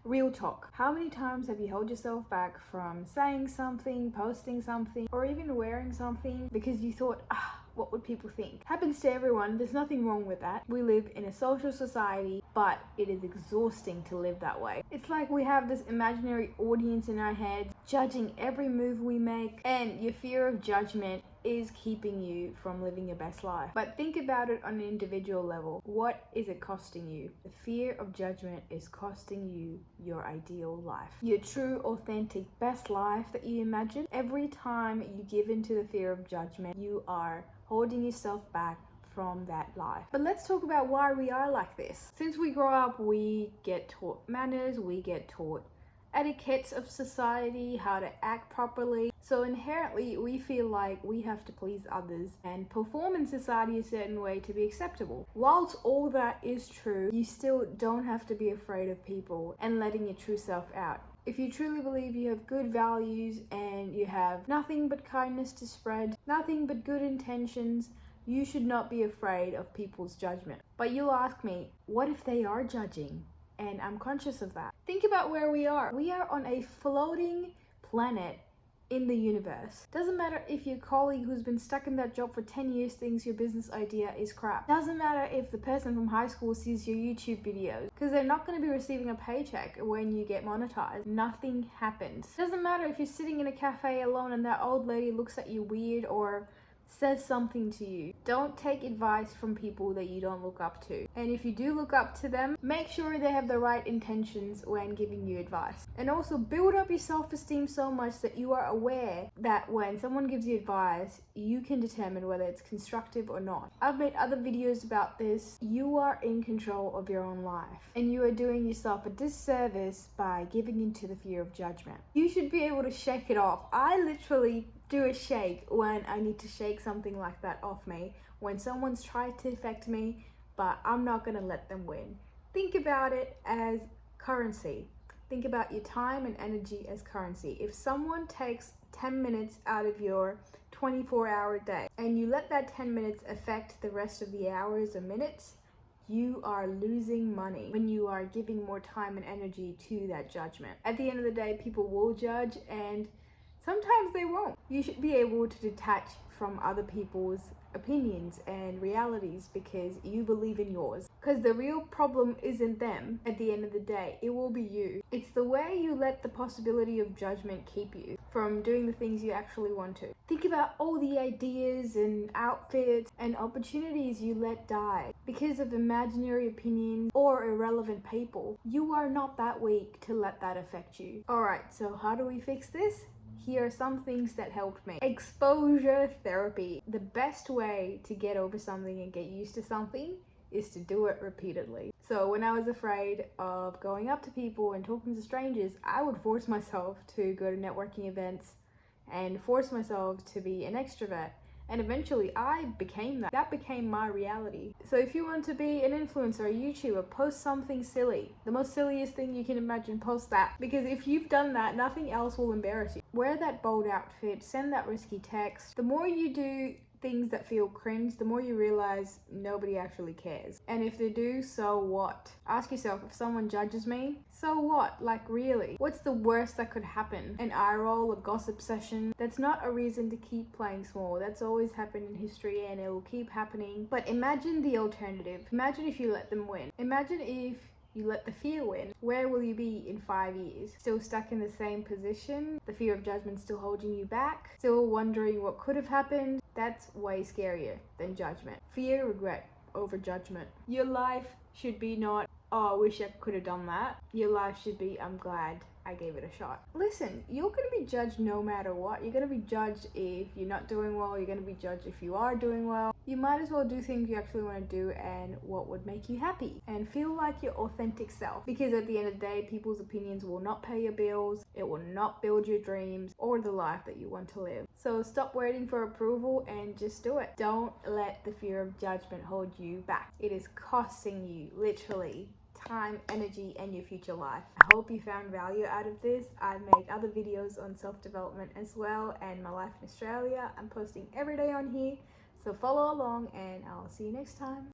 Real talk. How many times have you held yourself back from saying something, posting something, or even wearing something because you thought, what would people think? Happens to everyone. There's nothing wrong with that. We live in a social society, but it is exhausting to live that way. It's like we have this imaginary audience in our heads judging every move we make, and your fear of judgment is keeping you from living your best life. But think about it on an individual level. What is it costing you? The fear of judgment is costing you your ideal life. Your true, authentic, best life that you imagine. Every time you give into the fear of judgment, you are holding yourself back from that life. But let's talk about why we are like this. Since we grow up, we get taught manners, we get taught etiquettes of society, how to act properly. So inherently, we feel like we have to please others and perform in society a certain way to be acceptable. Whilst all that is true, you still don't have to be afraid of people and letting your true self out. If you truly believe you have good values and you have nothing but kindness to spread, nothing but good intentions, you should not be afraid of people's judgment. But you'll ask me, what if they are judging? And I'm conscious of that. Think about where we are. We are on a floating planet in the universe. Doesn't matter if your colleague who's been stuck in that job for 10 years thinks your business idea is crap. Doesn't matter if the person from high school sees your YouTube videos, because they're not going to be receiving a paycheck when you get monetized. Nothing happens. Doesn't matter if you're sitting in a cafe alone and that old lady looks at you weird or says something to you. Don't take advice from people that you don't look up to. And if you do look up to them, make sure they have the right intentions when giving you advice. And also build up your self-esteem so much that you are aware that when someone gives you advice, you can determine whether it's constructive or not. I've made other videos about this. You are in control of your own life, and you are doing yourself a disservice by giving into the fear of judgment. You should be able to shake it off. I literally do a shake when I need to shake something like that off me, when someone's tried to affect me, but I'm not gonna let them win. Think about it as currency. Think about your time and energy as currency. If someone takes 10 minutes out of your 24-hour day and you let that 10 minutes affect the rest of the hours or minutes, you are losing money when you are giving more time and energy to that judgment. At the end of the day, people will judge, and sometimes they won't. You should be able to detach from other people's opinions and realities because you believe in yours. Because the real problem isn't them at the end of the day, it will be you. It's the way you let the possibility of judgment keep you from doing the things you actually want to. Think about all the ideas and outfits and opportunities you let die because of imaginary opinions or irrelevant people. You are not that weak to let that affect you. Alright, so how do we fix this? Here are some things that helped me. Exposure therapy. The best way to get over something and get used to something is to do it repeatedly. So when I was afraid of going up to people and talking to strangers, I would force myself to go to networking events and force myself to be an extrovert. And eventually I became that. That became my reality. So if you want to be an influencer, a YouTuber, post something silly. The most silliest thing you can imagine, post that. Because if you've done that, nothing else will embarrass you. Wear that bold outfit, send that risky text. The more you do things that feel cringe, the more you realize nobody actually cares. And if they do, so what? Ask yourself, if someone judges me, so what? Like, really? What's the worst that could happen? An eye roll, a gossip session? That's not a reason to keep playing small. That's always happened in history and it will keep happening. But imagine the alternative. Imagine if you let them win. Imagine if you let the fear win. Where will you be in 5 years? Still stuck in the same position? The fear of judgment still holding you back? Still wondering what could have happened? That's way scarier than judgment. Fear, regret over judgment. Your life should be not, oh, I wish I could have done that. Your life should be, I'm glad I gave it a shot. Listen, you're going to be judged no matter what. You're going to be judged if you're not doing well. You're going to be judged if you are doing well. You might as well do things you actually want to do and what would make you happy and feel like your authentic self. Because at the end of the day, people's opinions will not pay your bills. It will not build your dreams or the life that you want to live. So stop waiting for approval and just do it. Don't let the fear of judgment hold you back. It is costing you literally time, energy, and your future life. I hope you found value out of this. I've made other videos on self-development as well and my life in Australia. I'm posting every day on here, so follow along and I'll see you next time.